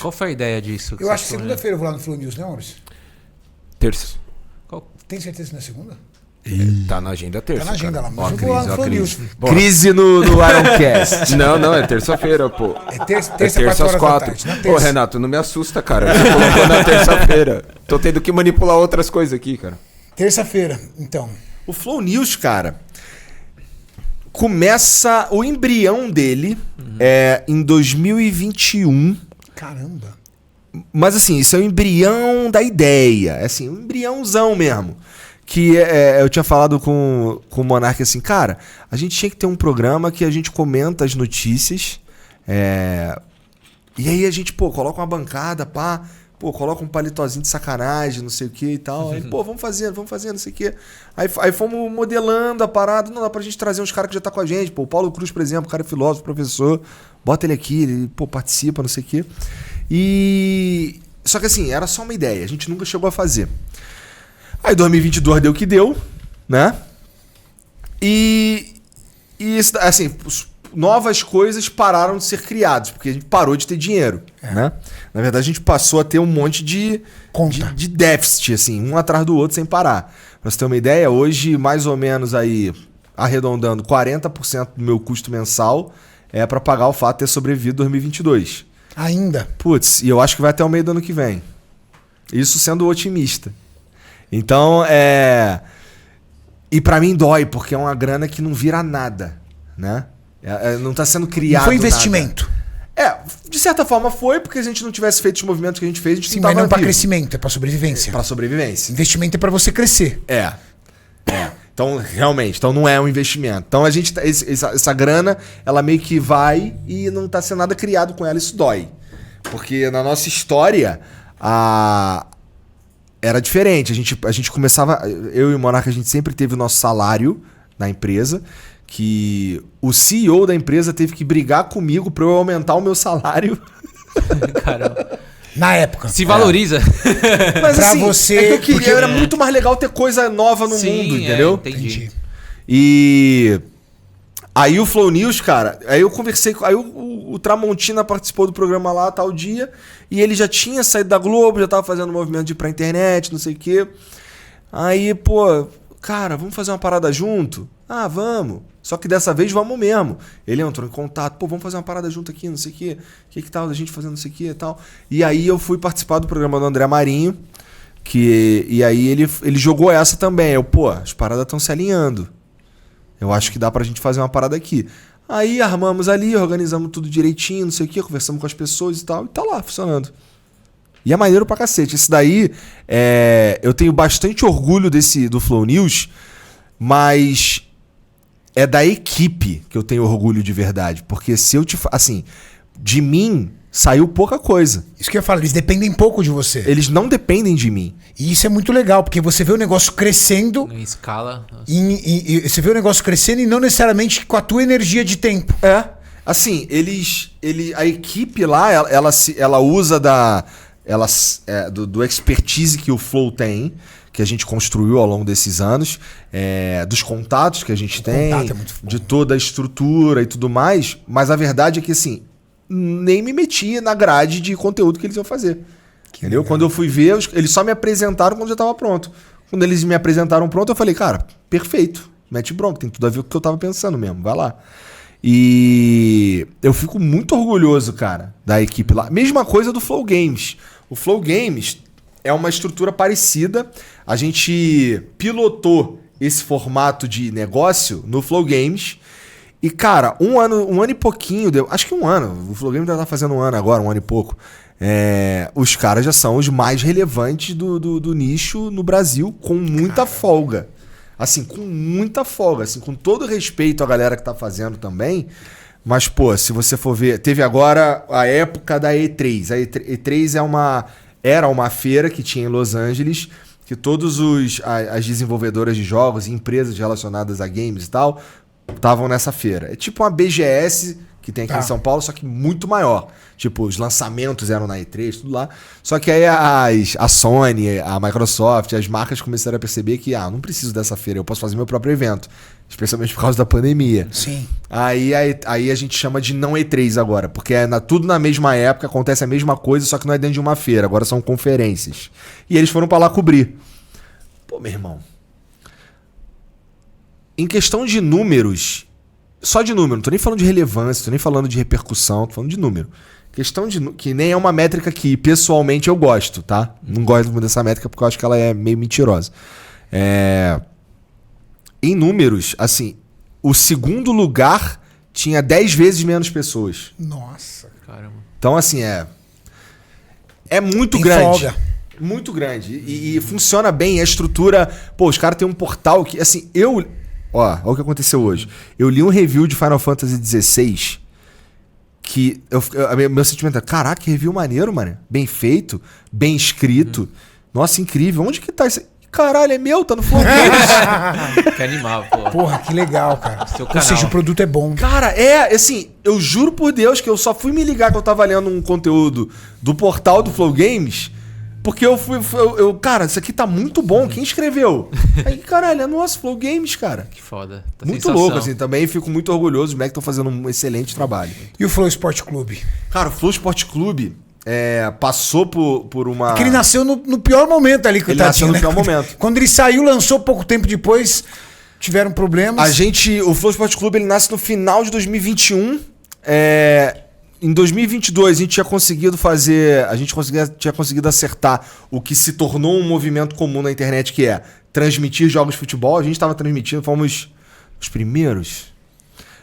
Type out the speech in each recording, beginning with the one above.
Qual foi a ideia disso? Eu acho que segunda-feira eu vou lá no Flow News, né, Maurício? Terça. Tem certeza que não é segunda? Tá na agenda terça. Tá na agenda cara. lá, mas eu vou lá no Flow News. Crise no Ironcast. Não, é terça-feira, pô. É terça 4 horas da tarde. Na Pô, terça. Renato, não me assusta, cara. Você colocou na terça-feira. Tô tendo que manipular outras coisas aqui, cara. Terça-feira, então. O Flow News, cara, começa o embrião dele em 2021. Caramba. Mas assim, isso é o embrião da ideia. É assim, um embriãozão mesmo. Que eu tinha falado com o Monark assim, cara, a gente tinha que ter um programa que a gente comenta as notícias. E aí a gente, coloca uma bancada, coloca um palitozinho de sacanagem, não sei o que e tal. Aí, vamos fazer, não sei o que. Aí fomos modelando a parada. Não dá pra gente trazer uns caras que já tá com a gente. O Paulo Cruz, por exemplo, cara é filósofo, professor. Bota ele aqui, ele participa, não sei o que. Só que assim, era só uma ideia. A gente nunca chegou a fazer. Aí 2022 deu o que deu, né? E assim, novas coisas pararam de ser criadas, porque a gente parou de ter dinheiro, né? Na verdade, a gente passou a ter um monte de déficit, assim, um atrás do outro sem parar. Pra você ter uma ideia, hoje, mais ou menos aí, arredondando, 40% do meu custo mensal é pra pagar o fato de ter sobrevivido 2022. Ainda? Putz, e eu acho que vai até o meio do ano que vem. Isso sendo otimista. Então, e pra mim dói, porque é uma grana que não vira nada, né? Não tá sendo criado. Não foi investimento. De certa forma foi, porque se a gente não tivesse feito os movimentos que a gente fez, a gente Sim, não tava mas não pra vivo. crescimento, é pra sobrevivência. Pra sobrevivência. Investimento é pra você crescer. Então, realmente, não é um investimento. Então, a gente essa grana, ela meio que vai e não tá sendo nada criado com ela, isso dói. Porque na nossa história, era diferente. A gente começava... Eu e o Monarca, a gente sempre teve o nosso salário na empresa, que o CEO da empresa teve que brigar comigo pra eu aumentar o meu salário. Caramba. Na época. Se valoriza. Mas Pra assim, você, é que eu queria, porque- era muito mais legal ter coisa nova no Sim, mundo, entendeu? Entendi. E aí o Flow News, cara, aí eu conversei com... Aí o Tramontina participou do programa lá, tal dia, e ele já tinha saído da Globo, já tava fazendo movimento de ir pra internet, não sei o quê. Aí, cara, vamos fazer uma parada junto? Ah, vamos. Só que dessa vez vamos mesmo. Ele entrou em contato, vamos fazer uma parada junto aqui, não sei o quê. O que tal da gente fazendo não sei o quê e tal. E aí eu fui participar do programa do André Marinho, e aí ele jogou essa também. As paradas estão se alinhando. Eu acho que dá pra gente fazer uma parada aqui. Aí armamos ali, organizamos tudo direitinho, não sei o quê, conversamos com as pessoas e tal, e tá lá, funcionando. E é maneiro pra cacete. Esse daí, eu tenho bastante orgulho do Flow News, mas é da equipe que eu tenho orgulho de verdade. Porque se eu assim, de mim saiu pouca coisa. Isso que eu ia falar, eles dependem pouco de você. Eles não dependem de mim. E isso é muito legal, porque você vê o negócio crescendo Em escala. e você vê o negócio crescendo e não necessariamente com a tua energia de tempo. Assim, a equipe lá, ela usa do expertise que o Flow tem, que a gente construiu ao longo desses anos, dos contatos que a gente tem, contato é muito bom. de toda a estrutura e tudo mais, mas a verdade é que, assim, nem me metia na grade de conteúdo que eles iam fazer. Entendeu? legal. Quando eu fui ver, eles só me apresentaram quando já estava pronto. Quando eles me apresentaram pronto, eu falei, cara, perfeito, mete bronca, tem tudo a ver com o que eu tava pensando mesmo, vai lá. E eu fico muito orgulhoso, cara, da equipe lá. Mesma coisa do Flow Games. O Flow Games é uma estrutura parecida. A gente pilotou esse formato de negócio no Flow Games. E, cara, um ano e pouquinho, acho que um ano. O Flow Games já tá fazendo um ano agora, um ano e pouco. Os caras já são os mais relevantes do nicho no Brasil, com muita folga. Assim, com muita folga. Assim, com todo respeito à galera que tá fazendo também. Mas, se você for ver... Teve agora a época da E3. A E3 era uma feira que tinha em Los Angeles, que todas as desenvolvedoras de jogos e empresas relacionadas a games e tal estavam nessa feira. É tipo uma BGS que tem aqui em São Paulo, só que muito maior. Tipo, os lançamentos eram na E3, tudo lá. Só que aí a Sony, a Microsoft, as marcas começaram a perceber que, não preciso dessa feira, eu posso fazer meu próprio evento. Especialmente por causa da pandemia. Sim. Aí a gente chama de não E3 agora, porque é tudo na mesma época, acontece a mesma coisa, só que não é dentro de uma feira, agora são conferências. E eles foram pra lá cobrir. Pô, meu irmão. Em questão de números, só de número, não tô nem falando de relevância, tô nem falando de repercussão, tô falando de número. Questão de que nem é uma métrica que pessoalmente eu gosto, tá? Não gosto muito dessa métrica porque eu acho que ela é meio mentirosa. Em números, assim, o segundo lugar tinha 10 vezes menos pessoas. Nossa. Caramba. Então, assim, é muito Tem grande. folga. Muito grande. E funciona bem. A estrutura... Pô, os caras têm um portal que, assim, olha o que aconteceu hoje. Eu li um review de Final Fantasy XVI que meu sentimento é, caraca, que review maneiro, mano. Bem feito, bem escrito. Nossa, incrível. Onde que tá isso? Caralho, é meu, tá no Flow Games. Que animal, pô. Porra, que legal, cara. Seu Ou canal. seja, o produto é bom. Cara, assim, eu juro por Deus que eu só fui me ligar que eu tava lendo um conteúdo do portal do Flow Games, porque cara, isso aqui tá muito bom, quem escreveu? Aí, caralho, é nosso Flow Games, cara. Que foda. Tá Muito sensação. louco, assim, também fico muito orgulhoso, os moleques estão fazendo um excelente trabalho. E o Flow Esporte Clube? Cara, o Flow Esporte Clube passou por uma... Porque ele nasceu no pior momento ali, Ele nasceu no pior momento. Quando ele saiu, lançou pouco tempo depois, tiveram problemas. O Flow Esporte Clube, ele nasce no final de 2021. Em 2022 a gente tinha conseguido tinha conseguido acertar o que se tornou um movimento comum na internet, que é transmitir jogos de futebol. A gente estava transmitindo, fomos os primeiros,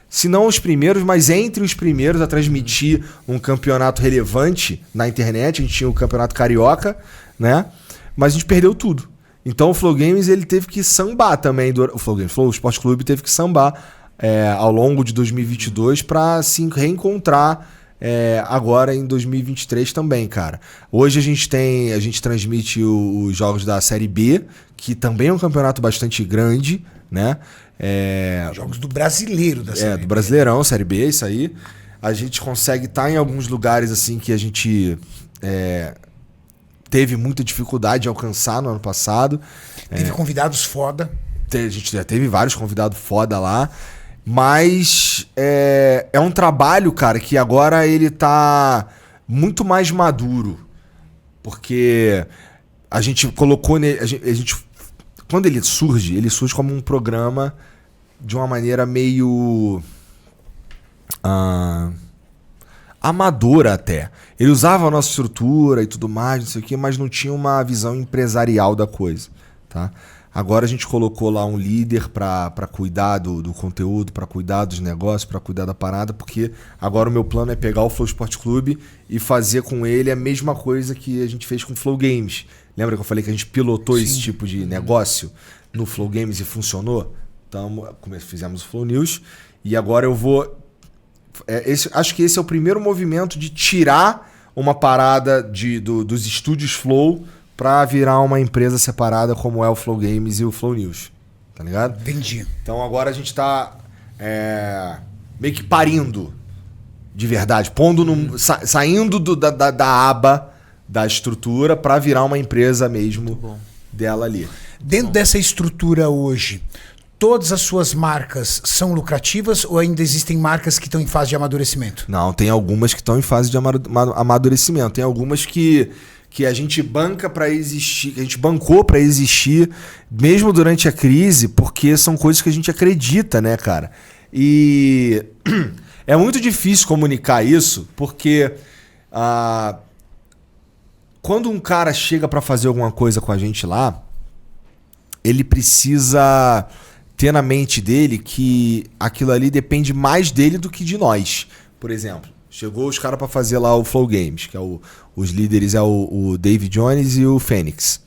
se não os primeiros, mas entre os primeiros a transmitir um campeonato relevante na internet. A gente tinha o Campeonato Carioca, né? Mas a gente perdeu tudo. Então o Flow Games, ele teve que sambar também. O Flow Esporte Clube teve que sambar ao longo de 2022 para se reencontrar agora em 2023 também, cara. Hoje a gente transmite os jogos da Série B, que também é um campeonato bastante grande, né? Jogos do brasileiro da série. Do Brasileirão, Série B, isso aí. A gente consegue estar em alguns lugares assim que a gente teve muita dificuldade de alcançar no ano passado. Teve convidados foda. A gente já teve vários convidados foda lá. Mas é um trabalho, cara, que agora ele tá muito mais maduro. Porque a gente colocou... Quando ele surge como um programa de uma maneira meio... amadora até. Ele usava a nossa estrutura e tudo mais, não sei o quê, mas não tinha uma visão empresarial da coisa, tá? Agora a gente colocou lá um líder para cuidar do conteúdo, para cuidar dos negócios, para cuidar da parada, porque agora o meu plano é pegar o Flow Esporte Clube e fazer com ele a mesma coisa que a gente fez com o Flow Games. Lembra que eu falei que a gente pilotou esse tipo de negócio no Flow Games e funcionou? Então, fizemos o Flow News e agora eu vou... acho que esse é o primeiro movimento de tirar uma parada dos estúdios Flow pra virar uma empresa separada como é o Flow Games e o Flow News. Tá ligado? Entendi. Então agora a gente tá meio que parindo de verdade, saindo da aba da estrutura pra virar uma empresa mesmo dela ali. Dentro dessa estrutura hoje, todas as suas marcas são lucrativas ou ainda existem marcas que estão em fase de amadurecimento? Não, tem algumas que estão em fase de amadurecimento. Tem algumas que a gente banca para existir, que a gente bancou para existir mesmo durante a crise, porque são coisas que a gente acredita, né, cara? E é muito difícil comunicar isso, porque quando um cara chega para fazer alguma coisa com a gente lá, ele precisa ter na mente dele que aquilo ali depende mais dele do que de nós. Por exemplo, chegou os caras para fazer lá o Flow Games, que é os líderes é o David Jones e o Fênix.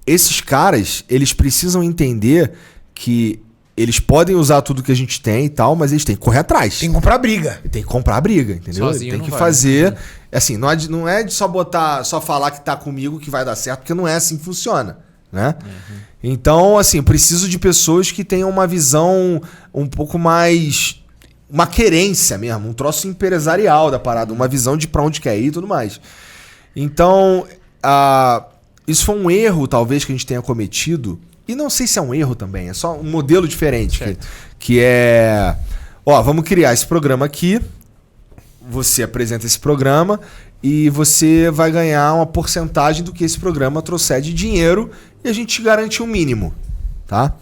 Esses caras, eles precisam entender que eles podem usar tudo que a gente tem e tal, mas eles têm que correr atrás. Tem que comprar briga. Tem que comprar a briga, entendeu? Sozinho Tem não que vai. fazer... Assim, não é de só falar que tá comigo que vai dar certo, porque não é assim que funciona, né? Então, assim, eu preciso de pessoas que tenham uma visão um pouco mais uma querência mesmo, um troço empresarial da parada, uma visão de pra onde quer ir e tudo mais. Então, isso foi um erro, talvez, que a gente tenha cometido. E não sei se é um erro também, é só um modelo diferente. Que é... Ó, vamos criar esse programa aqui. Você apresenta esse programa e você vai ganhar uma porcentagem do que esse programa trouxer de dinheiro e a gente te garante um mínimo, tá?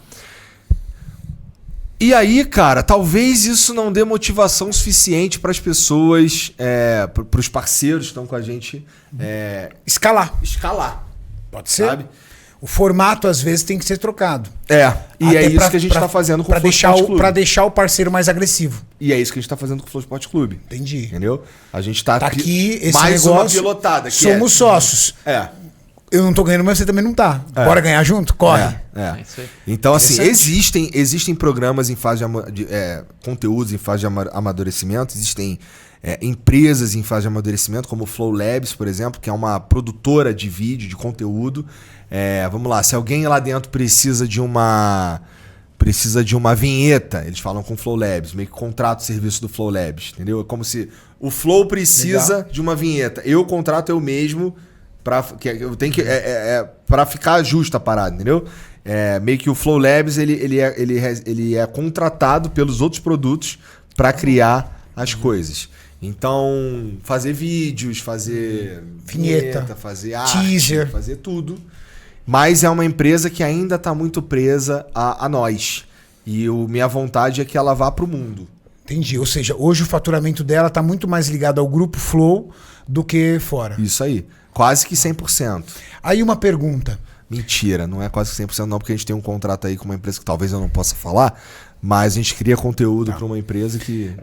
E aí, cara, talvez isso não dê motivação suficiente para as pessoas, para os parceiros que estão com a gente Escalar. Pode ser? Sabe? O formato, às vezes, tem que ser trocado. E é isso que a gente está fazendo com o Flow Sport Clube. Para deixar o parceiro mais agressivo. E é isso que a gente está fazendo com o Flow Sport Clube. Entendi. Entendeu? A gente tá aqui, esse mais negócio, uma pilotada. Somos sócios. Eu não tô ganhando, mas você também não tá. Bora ganhar junto? Corre. É isso aí. Então, assim, existem programas em fase de conteúdos em fase de amadurecimento, existem empresas em fase de amadurecimento, como o Flow Labs, por exemplo, que é uma produtora de vídeo, de conteúdo. Vamos lá, se alguém lá dentro precisa de uma vinheta, eles falam com o Flow Labs, meio que contrato o serviço do Flow Labs, entendeu? É como se o Flow precisa de uma vinheta. Eu contrato eu mesmo para ficar justa a parada, entendeu? Meio que o Flow Labs ele é contratado pelos outros produtos para criar as coisas. Então, fazer vídeos, fazer vinheta, fazer arte, teaser, fazer tudo. Mas é uma empresa que ainda está muito presa a nós. E minha vontade é que ela vá para o mundo. Entendi. Ou seja, hoje o faturamento dela está muito mais ligado ao grupo Flow do que fora. Isso aí. Quase que 100%. Aí uma pergunta. Mentira, não é quase que 100% não, porque a gente tem um contrato aí com uma empresa que talvez eu não possa falar, mas a gente cria conteúdo para uma empresa que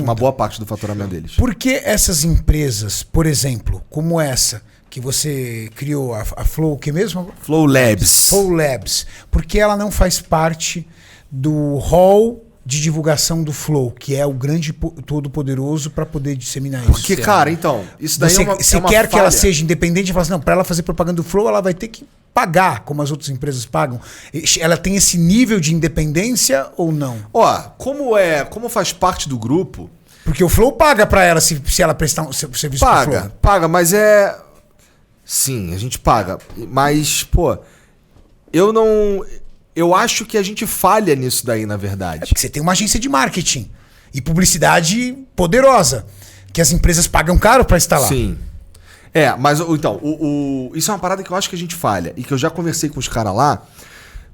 uma boa parte do faturamento deles. Por que essas empresas, por exemplo, como essa, que você criou, a Flow, o que mesmo? Flow Labs. Flow Labs. Por que ela não faz parte do hall de divulgação do Flow, que é o grande todo-poderoso para poder disseminar isso? Porque, cara, então, isso daí você uma quer falha. que ela seja independente e fala assim, não, para ela fazer propaganda do Flow, ela vai ter que pagar, como as outras empresas pagam. Ela tem esse nível de independência ou não? Ó, como faz parte do grupo... Porque o Flow paga para ela se ela prestar um serviço pro Flow. Paga, mas Sim, a gente paga. Mas, pô, eu acho que a gente falha nisso daí, na verdade. Porque você tem uma agência de marketing e publicidade poderosa, que as empresas pagam caro para estar lá. Sim. Mas então, isso é uma parada que eu acho que a gente falha. E que eu já conversei com os caras lá,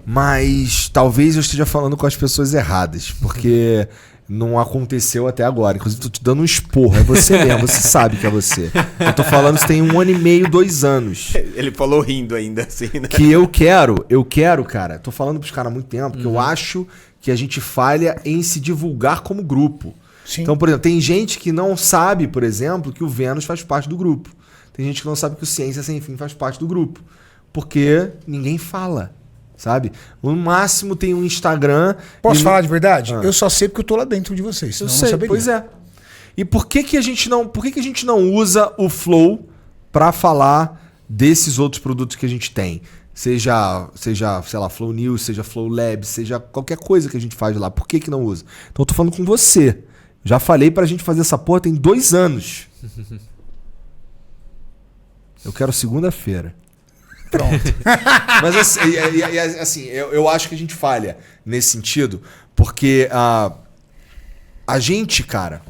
mas talvez eu esteja falando com as pessoas erradas. Porque não aconteceu até agora. Inclusive, tô te dando um esporro. É você mesmo, você sabe que é você. Eu tô falando isso tem 1 ano e meio, 2 anos. Ele falou rindo ainda, assim, né? Que eu quero, cara. Tô falando pros caras há muito tempo, que eu acho que a gente falha em se divulgar como grupo. Sim. Então, por exemplo, tem gente que não sabe, por exemplo, que o Vênus faz parte do grupo. Tem gente que não sabe que o Ciência Sem Fim faz parte do grupo. Porque ninguém fala, sabe? No máximo tem um Instagram... Posso falar de verdade? Eu só sei porque eu tô lá dentro de vocês. Eu sei, pois é. E por que a gente não usa o Flow para falar desses outros produtos que a gente tem? Seja, sei lá, Flow News, seja Flow Labs, seja qualquer coisa que a gente faz lá. Por que não usa? Então eu tô falando com você. Já falei pra gente fazer essa porra tem 2 anos. Eu quero segunda-feira. Pronto. Mas assim, eu acho que a gente falha nesse sentido, porque a gente, cara,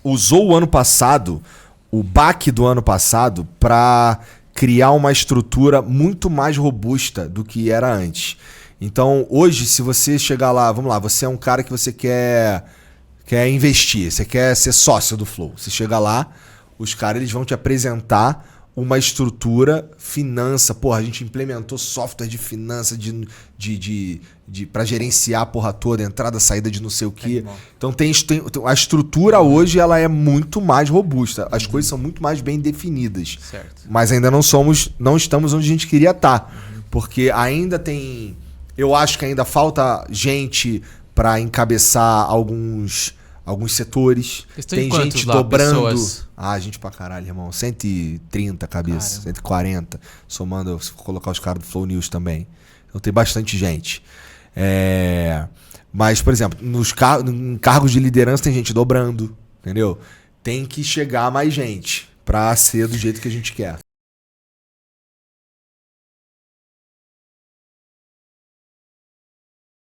usou o ano passado, o baque do ano passado, pra criar uma estrutura muito mais robusta do que era antes. Então, hoje, se você chegar lá, vamos lá, você é um cara que você quer investir, você quer ser sócio do Flow. Você chega lá, os caras eles vão te apresentar uma estrutura, finança. Porra, a gente implementou software de finança para gerenciar a porra toda, entrada, saída de não sei o quê. Então a estrutura hoje ela é muito mais robusta. As coisas são muito mais bem definidas. Certo. Mas ainda não estamos onde a gente queria estar. Porque ainda tem... Eu acho que ainda falta gente para encabeçar alguns setores. Tem gente dobrando. Pessoas? Gente pra caralho, irmão. 130 cabeças, 140. Somando, se for colocar os caras do Flow News também. Então tem bastante gente. Mas, por exemplo, em cargos de liderança tem gente dobrando, entendeu? Tem que chegar mais gente pra ser do jeito que a gente quer.